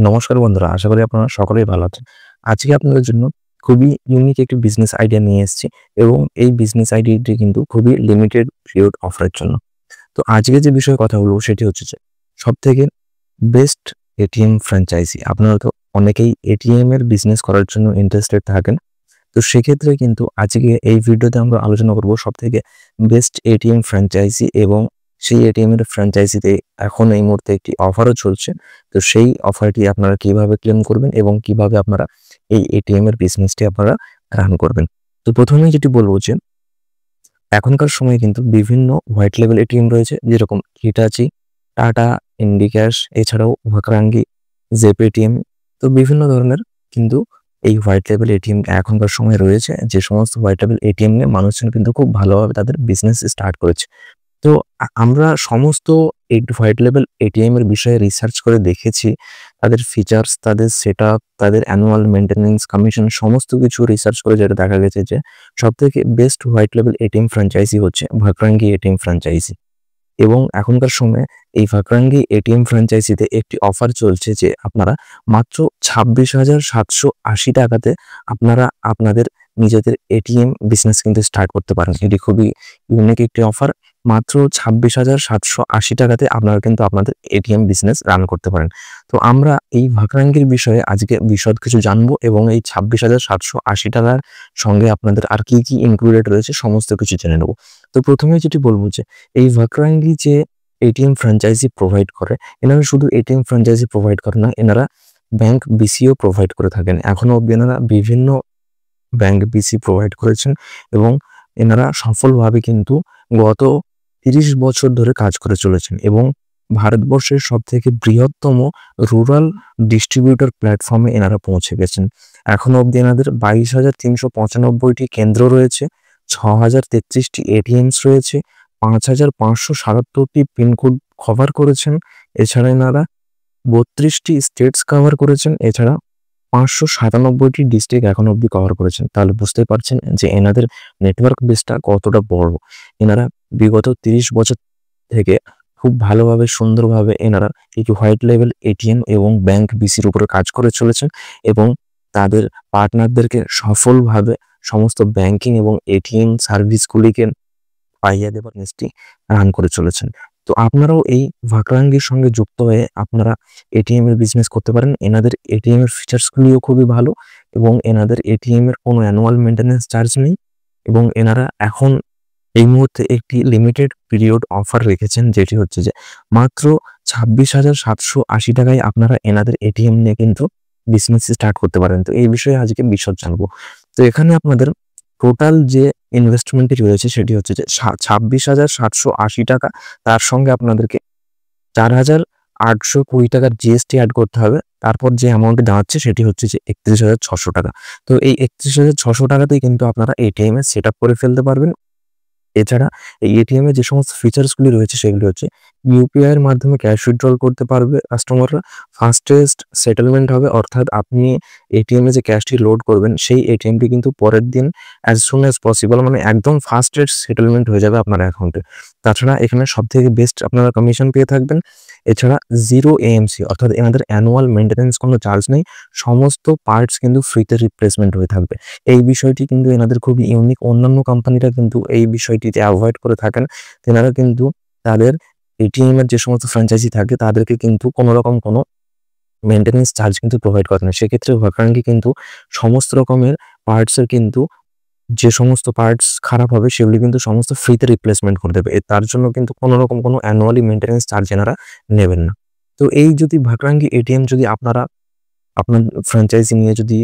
নমস্কার বন্ধুরা, আশা করি আপনারা সকলেই ভালো আছেন। আজকে আপনাদের জন্য খুবই ইউনিক একটি বিজনেস আইডিয়া নিয়ে এসেছি এবং এই বিজনেস আইডিয়াটি কিন্তু খুবই লিমিটেড পিরিয়ড অফারের জন্য। তো আজকে যে বিষয়ে কথা বলবো সেটি হচ্ছে যে সবথেকে বেস্ট এটিএম ফ্র্যাঞ্চাইজি। আপনারা তো অনেকেই এটিএম এর বিজনেস করার জন্য ইন্টারেস্টেড থাকেন। তো সেক্ষেত্রে কিন্তু আজকে এই ভিডিওতে আমরা আলোচনা করব সবথেকে বেস্ট এটিএম ফ্র্যাঞ্চাইজি এবং সেই এটিএম এর ফ্র্যাঞ্চাইজিতে এখন এই মুহূর্তে একটি অফারও চলছে। তো সেই অফারটি আপনারা কিভাবে ক্লেম করবেন এবং কিভাবে আপনারা এই এটিএম এর বিজনেসটি আপনারা রান করবেন। তো প্রথমেই যেটি বলবো যে এখনকার সময়ে কিন্তু বিভিন্ন হোয়াইট লেভেল এটিএম রয়েছে, যেরকম হিটাচি, টাটা, ইন্ডিক্যাশ, এছাড়াও ভাকরাঙ্গি, জেপ এটিএম। তো বিভিন্ন ধরনের কিন্তু এই হোয়াইট লেভেল এটিএম এখনকার সময় রয়েছে। যে সমস্ত হোয়াইট লেভেল এটিএম নিয়ে মানুষজন কিন্তু খুব ভালোভাবে তাদের বিজনেস স্টার্ট করেছে। তো আমরা সমস্ত এই হোয়াইট লেভেল এটিএম এর বিষয়ে রিসার্চ করে দেখেছি। তাদের ফিচার্স, তাদের সেটআপ, তাদের অ্যানুয়াল মেইনটেন্যান্স, কমিশন সমস্ত কিছু রিসার্চ করে যেটা দেখা গেছে যে সবথেকে best white level ATM franchise হচ্ছে ভাকরাঙ্গি এটিএম ফ্র্যাঞ্চাইজি। এবং এখনকার সময়ে এই ভাকরাঙ্গি এটিএম ফ্র্যাঞ্চাইজিতে একটি অফার চলছে যে আপনারা মাত্র 26,780 টাকাতে আপনারা আপনাদের নিজেদের এটিএম বিজনেস কিন্তু স্টার্ট করতে পারেন। এটি খুবই ইউনিক একটি অফার। মাত্র 26,780 টাকাতে আপনারা কিন্তু আপনাদের এটিএম বিজনেস রান করতে পারেন। তো আমরা এই ভাকরাঙ্গির বিষয়ে আজকে বিশদ কিছু জানবো এবং এই 26,780 টাকার সঙ্গে আপনাদের আর কি কি ইনক্লুডেড রয়েছে সমস্ত কিছু জেনে নেব। তো প্রথমে যেটি বলবো যে এই ভাকরাঙ্গি যে এটিএম ফ্র্যাঞ্চাইজি প্রোভাইড করে, এনারা শুধু এটিএম ফ্র্যাঞ্চাইজি প্রোভাইড করে না, এনারা ব্যাংক বিসিও প্রোভাইড করে থাকেন। এখনো অবধি এনারা বিভিন্ন ব্যাংক বিসি প্রোভাইড করেছেন এবং এনারা সফলভাবে কিন্তু গত 30 বছর ধরে কাজ করে চলেছেন এবং ভারতবর্ষের সবথেকে বৃহত্তম রুরাল ডিস্ট্রিবিউটর প্ল্যাটফর্মে এনারা পৌঁছে গেছেন। এখনো অবধি এনাদের 22,395টি কেন্দ্র রয়েছে, 6,033টি এটিএমস রয়েছে, 5,577টি পিনকোড কভার করেছেন। এছাড়া এনারা 32টি স্টেটস কভার করেছেন। এছাড়া 597টি ডিস্ট্রিক্ট এখন অবধি কভার করেছেন। তাহলে বুঝতে পারছেন যে এনাদের নেটওয়ার্ক বেসটা কতটা বড়। এনারা বিগত 30 বছর থেকে খুব ভালোভাবে সুন্দরভাবে এনারা এই হোয়াইট লেভেল এটিএম এবং ব্যাংক বিসির উপরে কাজ করে চলেছেন এবং তাদের পার্টনারদেরকে সফলভাবে সমস্ত ব্যাংকিং এবং এটিএম সার্ভিসগুলিকে পাইয়ে দেবার নিচটি রান করে চলেছেন। তো আপনারাও এই ভাকরাঙ্গির সঙ্গে যুক্ত হয়ে আপনারা এটিএম এর বিজনেস করতে পারেন। এনাদের এটিএম এর ফিচার্সগুলিও খুবই ভালো এবং এনাদের এটিএম এর কোনো অ্যানুয়াল মেইনটেন্যান্স চার্জ নেই এবং এনারা এখন এই মুহূর্তে একটি লিমিটেড পিরিয়ড অফার রেখেছেন, যেটি হচ্ছে যে মাত্র 26,780 টাকায় আপনারা এনাদের এটিএম নিয়ে কিন্তু বিজনেস স্টার্ট করতে পারেন। তো এই বিষয়ে আজকে বিশদ জানবো। তো এখানে আপনাদের টোটাল যে ইনভেস্টমেন্টটি রয়েছে সেটি হচ্ছে যে 26,780 টাকা। তার সঙ্গে আপনাদেরকে 4,820 টাকার জিএসটি অ্যাড করতে হবে। তারপর যে অ্যামাউন্ট দাঁড়াচ্ছে সেটি হচ্ছে যে 31,600 টাকা। তো এই 31,600 টাকাতেই কিন্তু আপনারা এটিএম এ সেট আপ করে ফেলতে পারবেন। এছাড়া এই এটিএম এর যে সমস্ত ফিচার্সগুলি রয়েছে সেগুলি হচ্ছে ইউপিআই এর মাধ্যমে ক্যাশ উইথড্রল করতে পারবে কাস্টমাররা। ফাস্টেস্ট সেটেলমেন্ট হবে, অর্থাৎ আপনি এটিএম এ যে ক্যাশটি লোড করবেন সেই এটিএমটি কিন্তু পরের দিন অ্যাজ সুন অ্যাজ পসিবল মানে একদম ফাস্টেস্ট সেটেলমেন্ট হয়ে যাবে আপনার অ্যাকাউন্টে। তাছাড়া এখানে সবথেকে বেস্ট আপনারা কমিশন পেয়ে থাকবেন। এছাড়া জিরো এএমসি, অর্থাৎ এনাদের অ্যানুয়াল মেইনটেন্যান্স কোনো চার্জ নেই। সমস্ত পার্টস কিন্তু ফ্রিতে রিপ্লেসমেন্ট হয়ে থাকবে। এই বিষয়টি কিন্তু এনাদের খুবই ইউনিক। অন্যান্য কোম্পানিরা কিন্তু এই বিষয়টিতে অ্যাভয়েড করে থাকেন। তেনারা কিন্তু তাদের এটিএম এর যে সমস্ত ফ্র্যাঞ্চাইজি থাকে তাদেরকে কিন্তু কোনো রকম কোনো মেইনটেন্যান্স চার্জ কিন্তু প্রোভাইড করে না। সেক্ষেত্রে ভাকরাঙ্গি কিন্তু সমস্ত রকমের পার্টসের কিন্তু যে সমস্ত পার্টস খারাপ হবে সেগুলি কিন্তু সমস্ত ফ্রিতে রিপ্লেসমেন্ট করে দেবে। তার জন্য কিন্তু কোনো রকম কোনো অ্যানুয়ালি মেইনটেন্যান্স চার্জ এনারা নেবেন না। তো এই যদি ভাকরাঙ্গি এটিএম যদি আপনারা আপনার ফ্র্যাঞ্চাইজি নিয়ে যদি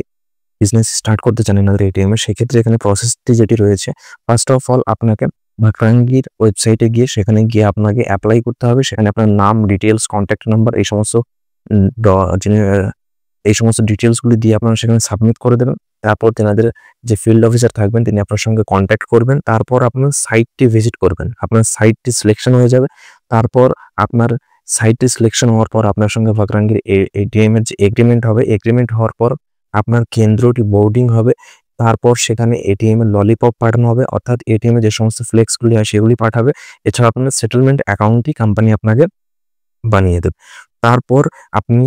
বিজনেস স্টার্ট করতে চান এনাদের এটিএম এর, সেক্ষেত্রে এখানে প্রসেসটি যেটি রয়েছে, ফার্স্ট অফ অল আপনাকে ভাকরাঙ্গির ওয়েবসাইটে গিয়ে সেখানে গিয়ে আপনাকে অ্যাপ্লাই করতে হবে। সেখানে আপনার নাম, ডিটেলস, কন্ট্যাক্ট নাম্বার এই সমস্ত এই সমস্ত ডিটেলসগুলি দিয়ে আপনারা সেখানে সাবমিট করে দেবেন। তারপর তেনাদের যে ফিল্ড অফিসার থাকবেন তিনি আপনার সঙ্গে কন্ট্যাক্ট করবেন। তারপর আপনার সাইটটি ভিজিট করবেন। আপনার সাইটটি সিলেকশন হয়ে যাবে। তারপর আপনার সাইটটি সিলেকশন হওয়ার পর আপনার সঙ্গে ভাকরাঙ্গির এটিএম এর যে এগ্রিমেন্ট হবে, এগ্রিমেন্ট হওয়ার পর আপনার কেন্দ্রটি বোর্ডিং হবে। তারপর সেখানে এটিএম এর ললিপপ পাঠানো হবে, অর্থাৎ এটিএম এ যে সমস্ত ফ্লেক্সগুলি হয় সেগুলি পাঠাবে। এছাড়া আপনার সেটেলমেন্ট অ্যাকাউন্টটি কোম্পানি আপনাকে বানিয়ে দেবে। তারপর আপনি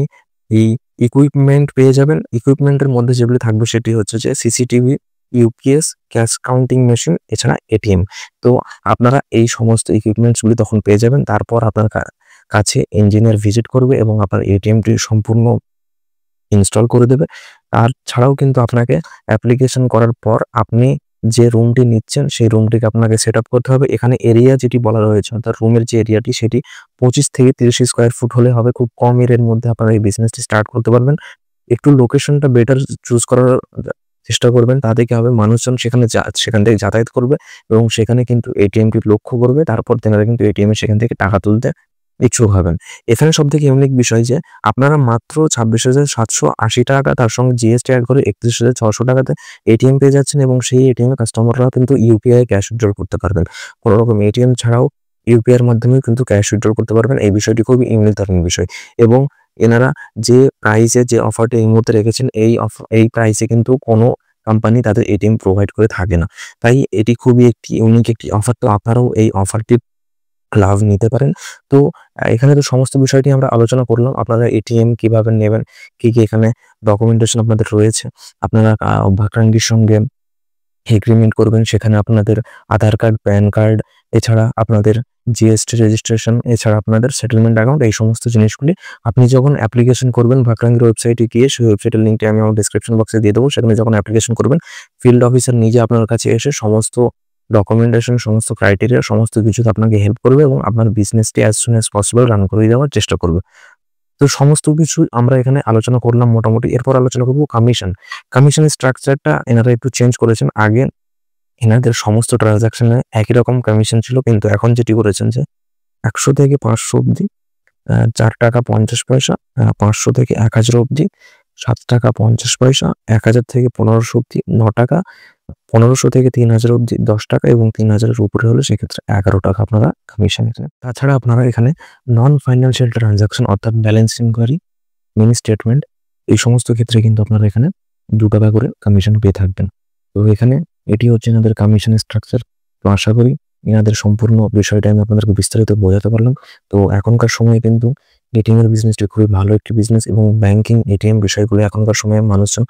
এই ইকুইপমেন্ট পেয়ে যাবেন। ইকুইপমেন্টের মধ্যে যেগুলি থাকবে সেটি হচ্ছে যে CCTV, UPS, cash counting machine, এছাড়া এটিএম। তো আপনারা এই সমস্ত ইকুইপমেন্টসগুলি তখন পেয়ে যাবেন। তারপর আপনার কাছে ইঞ্জিনিয়ার ভিজিট করবে এবং আপনার এটিএমটি সম্পূর্ণ ইনস্টল করে দেবে। আর ছাড়াও কিন্তু আপনাকে অ্যাপ্লিকেশন করার পর আপনি যে রুমটি নিচ্ছেন সেই রুমটিকে আপনাকে সেট আপ করতে হবে। এখানে এরিয়া যেটি বলা রয়েছে অর্থাৎ রুমের যে এরিয়াটি সেটি 25 থেকে 30 স্কোয়ার ফুট হলে হবে। খুব কম এরিয়ার মধ্যে আপনারা এই বিজনেসটি স্টার্ট করতে পারবেন। একটু লোকেশনটা বেটার চুজ করার চেষ্টা করবেন। তাতে কি হবে, মানুষজন সেখান থেকে যাতায়াত করবে এবং সেখানে কিন্তু এটিএমটি লক্ষ্য করবে। তারপর তেনারা কিন্তু এটিএম সেখান থেকে টাকা তুলতে ইচ্ছুক হবেন। এখানে সবথেকে ইউনিক বিষয় যে আপনারা মাত্র 26,780 টাকা, তার সঙ্গে জিএসটি অ্যাড করে 31,600 টাকাতে এটিএম পেয়ে যাচ্ছেন এবং সেই এটিএম এ কাস্টমাররা কিন্তু ইউপিআই ক্যাশ উইথড্রল করতে পারবেন। কোনো রকম এটিএম ছাড়াও ইউপিআই এর মাধ্যমেও কিন্তু ক্যাশ উইথড্রল করতে পারবেন। এই বিষয়টি খুবই ইউনিক ধরনের বিষয় এবং এনারা যে প্রাইসে যে অফারটি এই মুহূর্তে রেখেছেন এই প্রাইসে কিন্তু কোনো কোম্পানি তাদের এটিএম প্রোভাইড করে থাকে না। তাই এটি খুবই একটি ইউনিক একটি অফার। তো আপনারাও এই অফারটি লাভ নিতে পারেন। তো এখানে তো সমস্ত বিষয়টি আমরা আলোচনা করলাম। আপনারা এটিএম কিভাবে নেবেন, কি এখানে ডকুমেন্টেশন আপনাদের রয়েছে, আপনারা ভাকরাঙ্গির সঙ্গে এগ্রিমেন্ট করবেন, সেখানে আপনাদের আধার কার্ড, প্যান কার্ড, এছাড়া আপনাদের জিএসটি রেজিস্ট্রেশন, এছাড়া আপনাদের সেটেলমেন্ট অ্যাকাউন্ট, এই সমস্ত জিনিসগুলি আপনি যখন অ্যাপ্লিকেশন করবেন ভাকরাঙ্গির ওয়েবসাইটে গিয়ে, সেই ওয়েবসাইটের লিঙ্কটি আমি আমার ডেসক্রিপশন বক্সে দিয়ে দেবো। সেখানে যখন অ্যাপ্লিকেশন করবেন ফিল্ড অফিসার নিজে আপনার কাছে এসে সমস্ত ডকুমেন্টেশন, সমস্ত ক্রাইটেরিয়া, সমস্ত কিছুতে আপনাকে হেল্প করবে এবং আপনার বিজনেসটি as soon as possible run করে দেওয়ার চেষ্টা করবে। তো সমস্ত কিছু আমরা এখানে আলোচনা করলাম মোটামুটি। এরপর আলোচনা করব কমিশনের স্ট্রাকচারটা এনারা একটু চেঞ্জ করেছেন। আগে এনাদের সমস্ত ট্রানজাকশনে একই রকম কমিশন ছিল, কিন্তু এখন যেটি করেছেন যে 100 থেকে 500 অবধি 4 টাকা 50 পয়সা, 500 থেকে 1000 অবধি 7 টাকা 50 পয়সা, 1000 থেকে 1500 অবধি 9 টাকা, 1500 থেকে 3000 অবধি 10 টাকা এবং 3000 এর উপরে হলে সেক্ষেত্রে 11 টাকা আপনারা কমিশন নেবেন। তাছাড়া আপনারা এখানে নন ফাইন্যান্সিয়াল ট্রানজাকশন অর্থাৎ ব্যালেন্স ইনকোয়ারি, মিনি স্টেটমেন্ট, এই সমস্ত ক্ষেত্রে কিন্তু আপনারা এখানে 2 টাকা করে কমিশন পেয়ে থাকবেন। তো এখানে এটি হচ্ছে এনাদের কমিশনের স্ট্রাকচার। তো আশা করি এনাদের সম্পূর্ণ বিষয়টা আমি আপনাদেরকে বিস্তারিত বোঝাতে পারলাম। তো এখনকার সময়ে কিন্তু এটিএম এর বিজনেসটি খুবই ভালো একটি বিজনেস এবং ব্যাংকিং, এটিএম বিষয়গুলো এখনকার সময়ে মানুষজন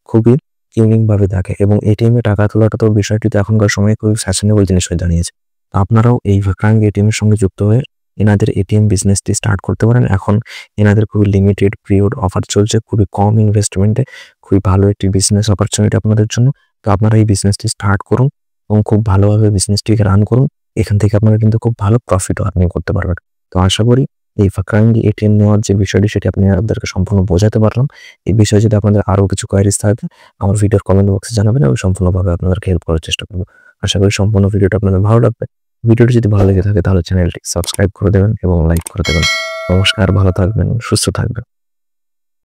খুবই ইউনিকভাবে দেখে এবং এটিএম এ টাকা তোলাটা তো বিষয়টি তো এখনকার সময়ে খুবই ফ্যাশনেবল জিনিস হয়ে দাঁড়িয়েছে। তো আপনারাও এই ভাকরাঙ্গি এটিএম এর সঙ্গে যুক্ত হয়ে এনাদের এটিএম বিজনেসটি স্টার্ট করতে পারেন। এখন এনাদের খুবই লিমিটেড পিরিয়ড অফার চলছে, খুবই কম ইনভেস্টমেন্টে খুবই ভালো একটি বিজনেস অপরচুনিটি আপনাদের জন্য। তো আপনারা এই বিজনেসটি স্টার্ট করুন এবং খুব ভালোভাবে বিজনেসটিকে রান করুন। এখান থেকে আপনারা কিন্তু খুব ভালো প্রফিট আর্নিং করতে পারবেন। তো আশা করি এই ভাকরাঙ্গি এটিএম নেওয়ার যে বিষয়টি সেটি আপনাদেরকে সম্পূর্ণ বোঝাতে পারলাম। এই বিষয়ে যদি আপনাদের আরও কিছু কোয়ারিজ থাকে আমার ভিডিওর কমেন্ট বক্সে জানাবেন এবং সম্পূর্ণভাবে আপনাদেরকে হেল্প করার চেষ্টা করব। আশা করি সম্পূর্ণ ভিডিওটা আপনাদের ভালো লাগবে। ভিডিওটি যদি ভালো লেগে থাকে তাহলে চ্যানেলটি সাবস্ক্রাইব করে দেবেন এবং লাইক করে দেবেন। নমস্কার, ভালো থাকবেন, সুস্থ থাকবেন।